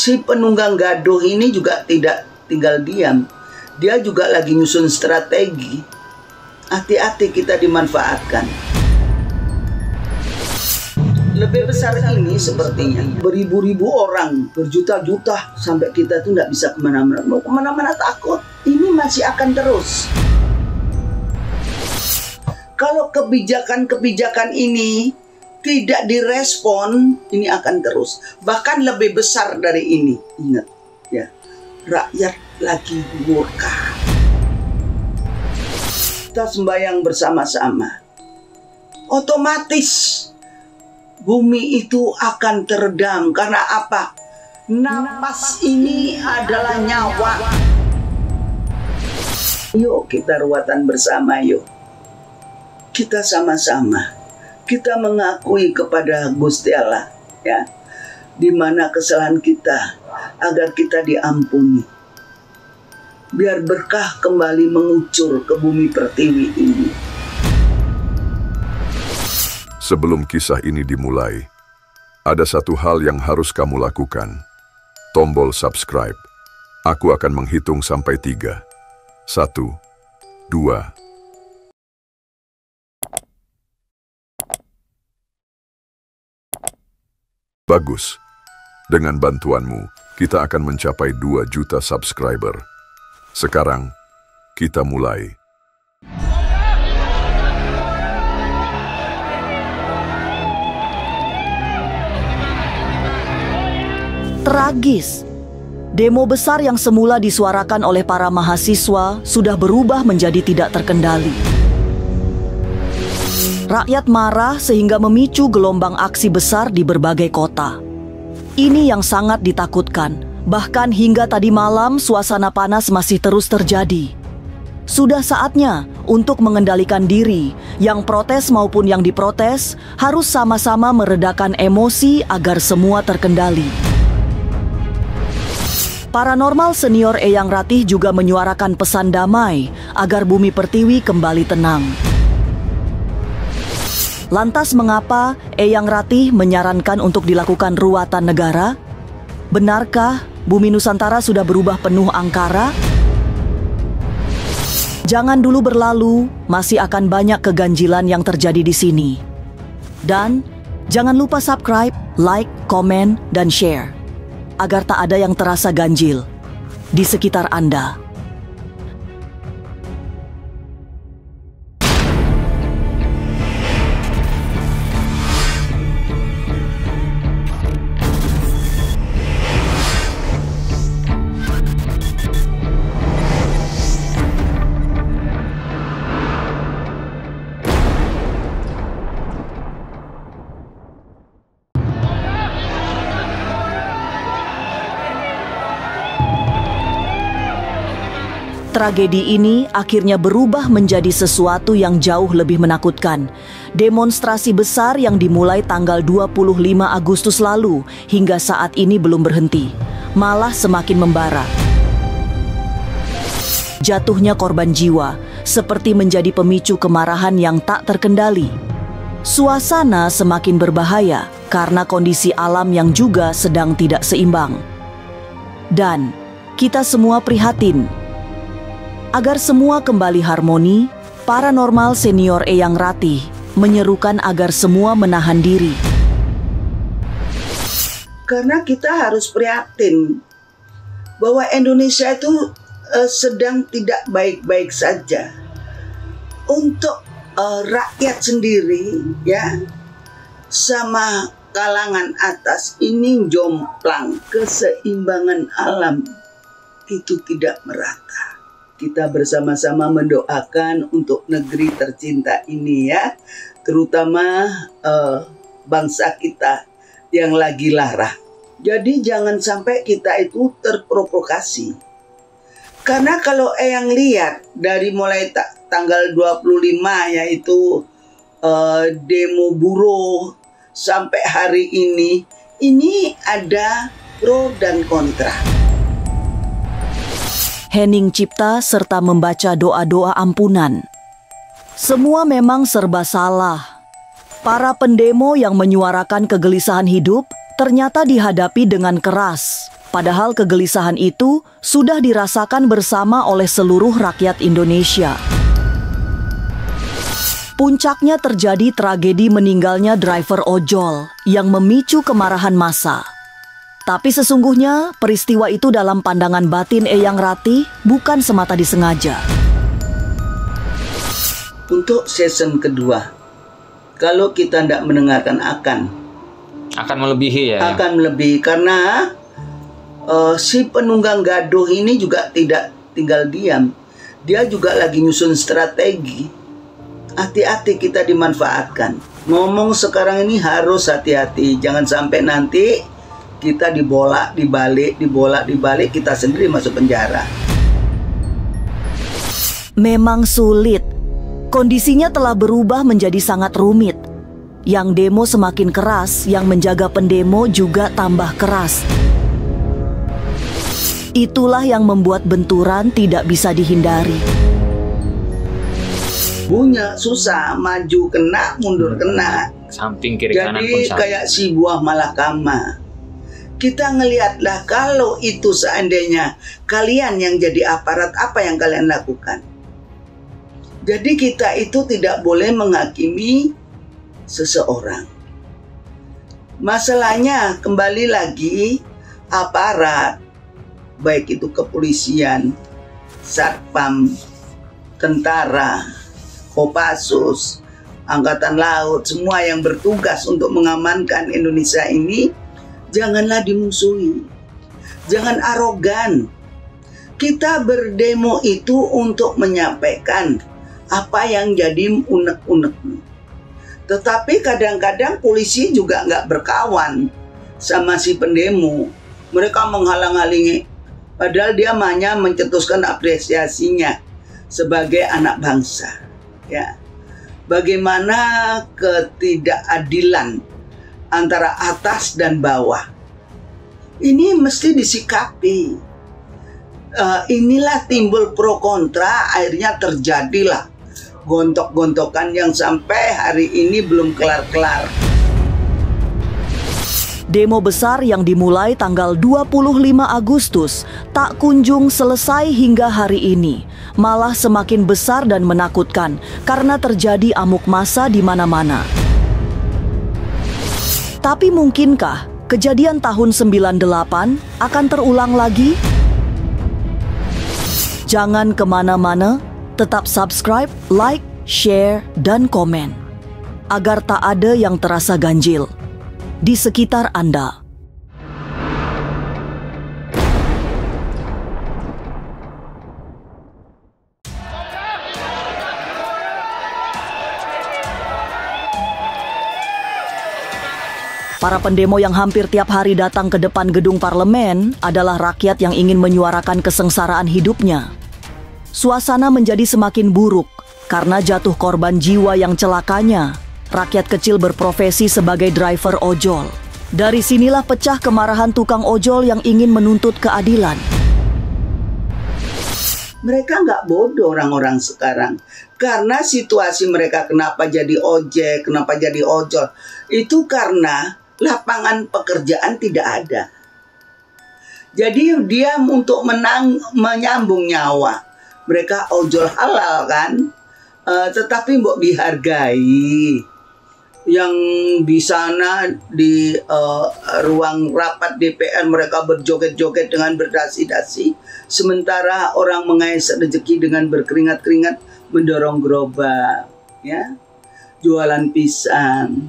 si penunggang gaduh ini juga tidak tinggal diam. Dia juga lagi nyusun strategi. Hati-hati kita dimanfaatkan. Lebih besar ini sepertinya beribu-ribu orang, berjuta-juta, sampai kita tuh nggak bisa kemana-mana. Mau kemana-mana takut. Ini masih akan terus. Kalau kebijakan-kebijakan ini tidak direspon, ini akan terus. Bahkan lebih besar dari ini. Ingat ya, rakyat lagi murka. Kita sembahyang bersama-sama. Otomatis bumi itu akan teredam. Karena apa? Napas ini adalah nyawa. Yuk kita ruatan bersama, yuk. Kita sama-sama. Kita mengakui kepada Gusti Allah, ya, di mana kesalahan kita, agar kita diampuni. Biar berkah kembali mengucur ke bumi pertiwi ini. Sebelum kisah ini dimulai, ada satu hal yang harus kamu lakukan. Tombol subscribe. Aku akan menghitung sampai 3. 1, 2. Bagus. Dengan bantuanmu, kita akan mencapai 2 juta subscriber. Sekarang, kita mulai. Tragis. Demo besar yang semula disuarakan oleh para mahasiswa sudah berubah menjadi tidak terkendali. Rakyat marah sehingga memicu gelombang aksi besar di berbagai kota. Ini yang sangat ditakutkan. Bahkan hingga tadi malam suasana panas masih terus terjadi. Sudah saatnya untuk mengendalikan diri. Yang protes maupun yang diprotes harus sama-sama meredakan emosi agar semua terkendali. Paranormal senior Eyang Ratih juga menyuarakan pesan damai agar bumi pertiwi kembali tenang. Lantas mengapa Eyang Ratih menyarankan untuk dilakukan ruatan negara? Benarkah bumi Nusantara sudah berubah penuh angkara? Jangan dulu berlalu, masih akan banyak keganjilan yang terjadi di sini. Dan jangan lupa subscribe, like, komen, dan share, agar tak ada yang terasa ganjil di sekitar Anda. Tragedi ini akhirnya berubah menjadi sesuatu yang jauh lebih menakutkan. Demonstrasi besar yang dimulai tanggal 25 Agustus lalu hingga saat ini belum berhenti, malah semakin membara. Jatuhnya korban jiwa seperti menjadi pemicu kemarahan yang tak terkendali. Suasana semakin berbahaya karena kondisi alam yang juga sedang tidak seimbang. Dan kita semua prihatin. Agar semua kembali harmoni, paranormal senior Eyang Ratih menyerukan agar semua menahan diri. Karena kita harus prihatin bahwa Indonesia itu sedang tidak baik-baik saja. Untuk rakyat sendiri, ya, sama kalangan atas ini jomplang, keseimbangan alam itu tidak merata. Kita bersama-sama mendoakan untuk negeri tercinta ini, ya, terutama bangsa kita yang lagi lara. Jadi jangan sampai kita itu terprovokasi. Karena kalau Eyang lihat dari mulai tanggal 25, yaitu demo buruh sampai hari ini ada pro dan kontra. Hening cipta serta membaca doa-doa ampunan. Semua memang serba salah. Para pendemo yang menyuarakan kegelisahan hidup ternyata dihadapi dengan keras. Padahal kegelisahan itu sudah dirasakan bersama oleh seluruh rakyat Indonesia. Puncaknya terjadi tragedi meninggalnya driver ojol yang memicu kemarahan massa. Tapi sesungguhnya peristiwa itu dalam pandangan batin Eyang Ratih bukan semata disengaja. Untuk season kedua, kalau kita tidak mendengarkan akan melebihi ya. Akan melebihi karena si penunggang gaduh ini juga tidak tinggal diam. Dia juga lagi nyusun strategi. Hati-hati kita dimanfaatkan. Ngomong sekarang ini harus hati-hati. Jangan sampai nanti kita dibalik, kita sendiri masuk penjara. Memang sulit. Kondisinya telah berubah menjadi sangat rumit. Yang demo semakin keras, yang menjaga pendemo juga tambah keras. Itulah yang membuat benturan tidak bisa dihindari. Punya susah, maju kena, mundur kena. Samping kiri kanan pun Jadi sama. kayak si buah malakama. Kita ngelihatlah kalau itu seandainya kalian yang jadi aparat, apa yang kalian lakukan? Jadi kita itu tidak boleh menghakimi seseorang. Masalahnya kembali lagi aparat, baik itu kepolisian, satpam, tentara, Kopassus, Angkatan Laut, semua yang bertugas untuk mengamankan Indonesia ini, janganlah dimusuhi. Jangan arogan. Kita berdemo itu untuk menyampaikan apa yang jadi unek-unek. Tetapi kadang-kadang polisi juga nggak berkawan sama si pendemo. Mereka menghalang-halangi. Padahal dia hanya mencetuskan apresiasinya sebagai anak bangsa. Ya, bagaimana ketidakadilan antara atas dan bawah ini mesti disikapi. Inilah timbul pro kontra, akhirnya terjadilah gontok-gontokan yang sampai hari ini belum kelar-kelar. Demo besar yang dimulai tanggal 25 Agustus tak kunjung selesai hingga hari ini. Malah semakin besar dan menakutkan karena terjadi amuk massa di mana-mana. Tapi mungkinkah kejadian tahun 98 akan terulang lagi? Jangan kemana-mana, tetap subscribe, like, share, dan komen. Agar tak ada yang terasa ganjil di sekitar Anda. Para pendemo yang hampir tiap hari datang ke depan gedung parlemen adalah rakyat yang ingin menyuarakan kesengsaraan hidupnya. Suasana menjadi semakin buruk karena jatuh korban jiwa yang celakanya. Rakyat kecil berprofesi sebagai driver ojol. Dari sinilah pecah kemarahan tukang ojol yang ingin menuntut keadilan. Mereka nggak bodoh orang-orang sekarang. Karena situasi mereka kenapa jadi ojek, kenapa jadi ojol. Itu karena lapangan pekerjaan tidak ada. Jadi dia untuk menyambung nyawa. Mereka ojol halal kan. Tetapi mbok dihargai. Yang di sana di ruang rapat DPR mereka berjoget-joget dengan berdasi-dasi, sementara orang mengais rezeki dengan berkeringat-keringat mendorong gerobak, ya, jualan pisang.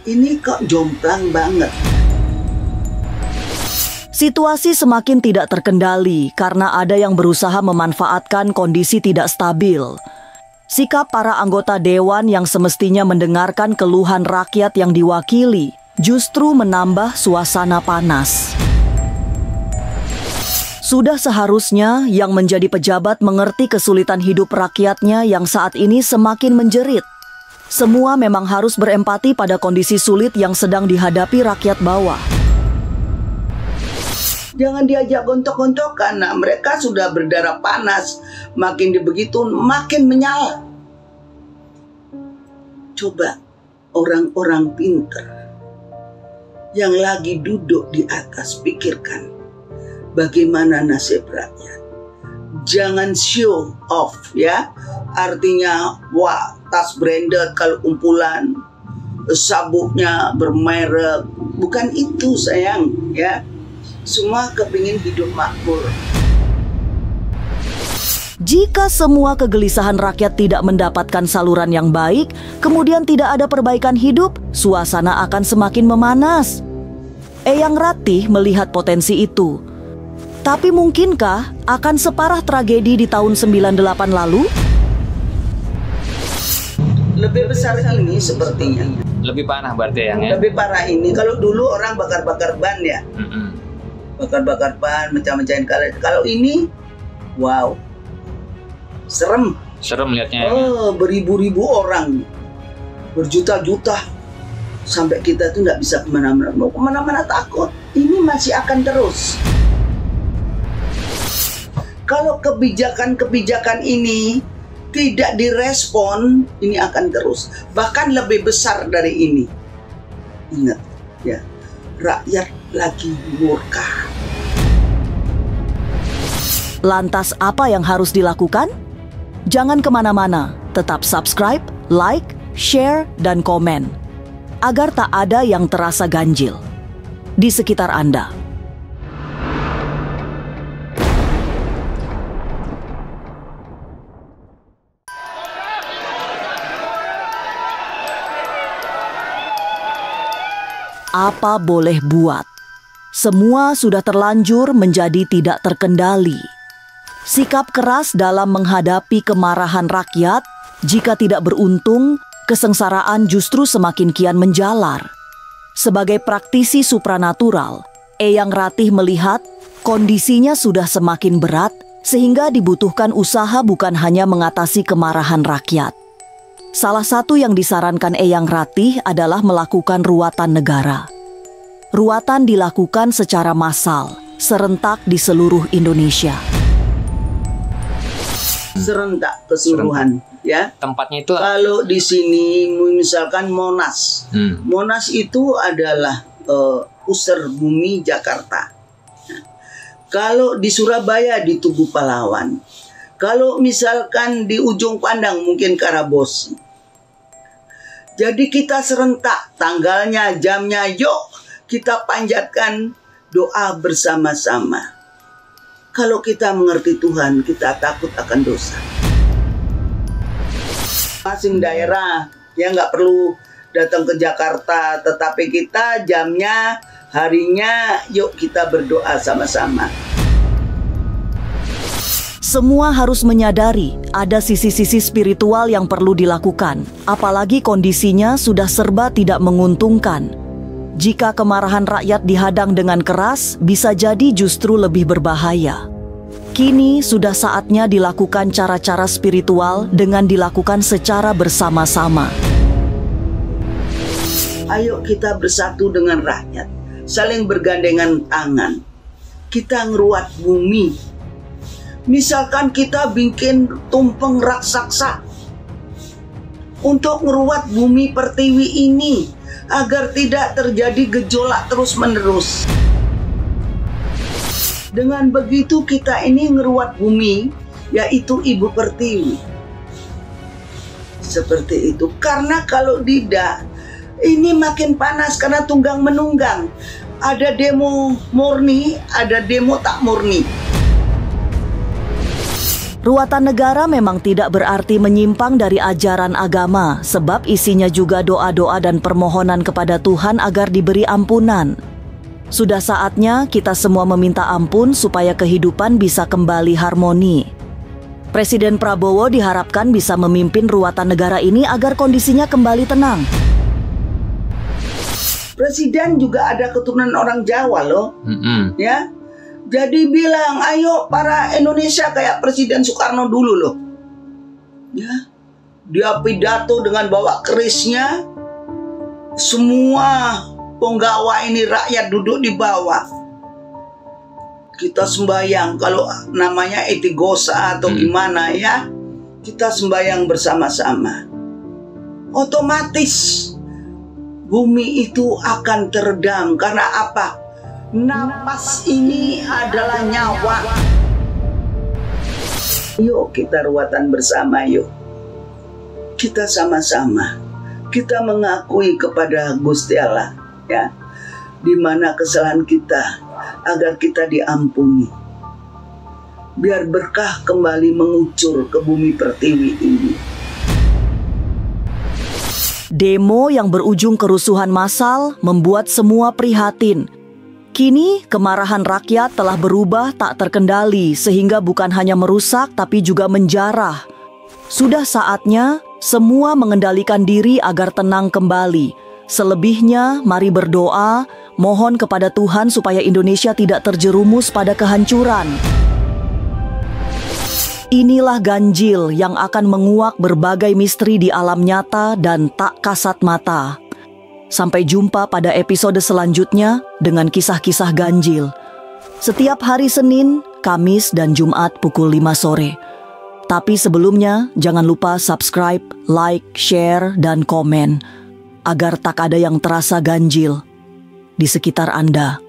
Ini kok jomplang banget. Situasi semakin tidak terkendali karena ada yang berusaha memanfaatkan kondisi tidak stabil. Sikap para anggota dewan yang semestinya mendengarkan keluhan rakyat yang diwakili justru menambah suasana panas. Sudah seharusnya yang menjadi pejabat mengerti kesulitan hidup rakyatnya yang saat ini semakin menjerit. Semua memang harus berempati pada kondisi sulit yang sedang dihadapi rakyat bawah. Jangan diajak gontok-gontokan. Nah, mereka sudah berdarah panas. Makin begitu, makin menyala. Coba orang-orang pintar yang lagi duduk di atas pikirkan. bagaimana nasib rakyat. Jangan show off ya. Artinya wah, tas branded kalau kumpulan, sabuknya bermerek. Bukan itu sayang ya. Semua kepingin hidup makmur. Jika semua kegelisahan rakyat tidak mendapatkan saluran yang baik, kemudian tidak ada perbaikan hidup, suasana akan semakin memanas. Eyang Ratih melihat potensi itu. Tapi mungkinkah akan separah tragedi di tahun 98 lalu? Lebih besar ini sepertinya. Lebih parah berarti yang ya. Lebih parah ini. Kalau dulu orang bakar-bakar ban ya. Bakar-bakar ban, mecah-mecahin karet. Kalau ini, wow, serem. Serem lihatnya. Oh, beribu-ribu orang, berjuta-juta, sampai kita tuh nggak bisa kemana-mana. Mau kemana-mana takut. Ini masih akan terus. Kalau kebijakan-kebijakan ini tidak direspon, ini akan terus. Bahkan lebih besar dari ini. Ingat ya, rakyat lagi murka. Lantas apa yang harus dilakukan? Jangan kemana-mana, tetap subscribe, like, share, dan komen. Agar tak ada yang terasa ganjil di sekitar Anda. Apa boleh buat? Semua sudah terlanjur menjadi tidak terkendali. Sikap keras dalam menghadapi kemarahan rakyat, jika tidak beruntung, kesengsaraan justru semakin kian menjalar. Sebagai praktisi supranatural, Eyang Ratih melihat kondisinya sudah semakin berat sehingga dibutuhkan usaha bukan hanya mengatasi kemarahan rakyat. Salah satu yang disarankan Eyang Ratih adalah melakukan ruatan negara. Ruatan dilakukan secara massal, serentak di seluruh Indonesia. Serentak keseluruhan ya. Tempatnya itu Kalau di sini misalkan Monas. Monas itu adalah pusar bumi Jakarta. Kalau di Surabaya di Tugu Pahlawan. Kalau misalkan di ujung pandang mungkin Karabosi. Jadi kita serentak tanggalnya, jamnya, yuk kita panjatkan doa bersama-sama. Kalau kita mengerti Tuhan, kita takut akan dosa. Masing daerah ya nggak perlu datang ke Jakarta, tetapi kita jamnya, harinya, yuk kita berdoa sama-sama. Semua harus menyadari ada sisi-sisi spiritual yang perlu dilakukan, apalagi kondisinya sudah serba tidak menguntungkan. Jika kemarahan rakyat dihadang dengan keras, bisa jadi justru lebih berbahaya. Kini sudah saatnya dilakukan cara-cara spiritual dengan dilakukan secara bersama-sama. Ayo kita bersatu dengan rakyat, saling bergandengan tangan. Kita ngeruat bumi. Misalkan kita bikin tumpeng raksasa untuk ngeruat bumi pertiwi ini agar tidak terjadi gejolak terus-menerus. Dengan begitu kita ini ngeruat bumi, yaitu Ibu Pertiwi. Seperti itu. Karena kalau tidak, ini makin panas karena tunggang menunggang. Ada demo murni, ada demo tak murni. Ruatan negara memang tidak berarti menyimpang dari ajaran agama, sebab isinya juga doa-doa dan permohonan kepada Tuhan agar diberi ampunan. Sudah saatnya kita semua meminta ampun supaya kehidupan bisa kembali harmoni. Presiden Prabowo diharapkan bisa memimpin ruatan negara ini agar kondisinya kembali tenang. Presiden juga ada keturunan orang Jawa loh, ya. Jadi bilang, ayo para Indonesia kayak Presiden Soekarno dulu loh. Ya, dia pidato dengan bawa kerisnya. Semua penggawa ini rakyat duduk di bawah. Kita sembahyang, kalau namanya etigosa atau gimana ya. Kita sembahyang bersama-sama. Otomatis bumi itu akan teredam. Karena apa? Napas ini adalah nyawa. Yuk kita ruatan bersama yuk. Kita sama-sama. Kita mengakui kepada Gusti Allah, ya, di mana kesalahan kita, agar kita diampuni. Biar berkah kembali mengucur ke bumi pertiwi ini. Demo yang berujung kerusuhan massal membuat semua prihatin. Kini kemarahan rakyat telah berubah tak terkendali sehingga bukan hanya merusak tapi juga menjarah. Sudah saatnya semua mengendalikan diri agar tenang kembali. Selebihnya mari berdoa, mohon kepada Tuhan supaya Indonesia tidak terjerumus pada kehancuran. Inilah ganjil yang akan menguak berbagai misteri di alam nyata dan tak kasat mata. Sampai jumpa pada episode selanjutnya dengan kisah-kisah ganjil. Setiap hari Senin, Kamis, dan Jumat pukul 5 sore. Tapi sebelumnya, jangan lupa subscribe, like, share, dan komen agar tak ada yang terasa ganjil di sekitar Anda.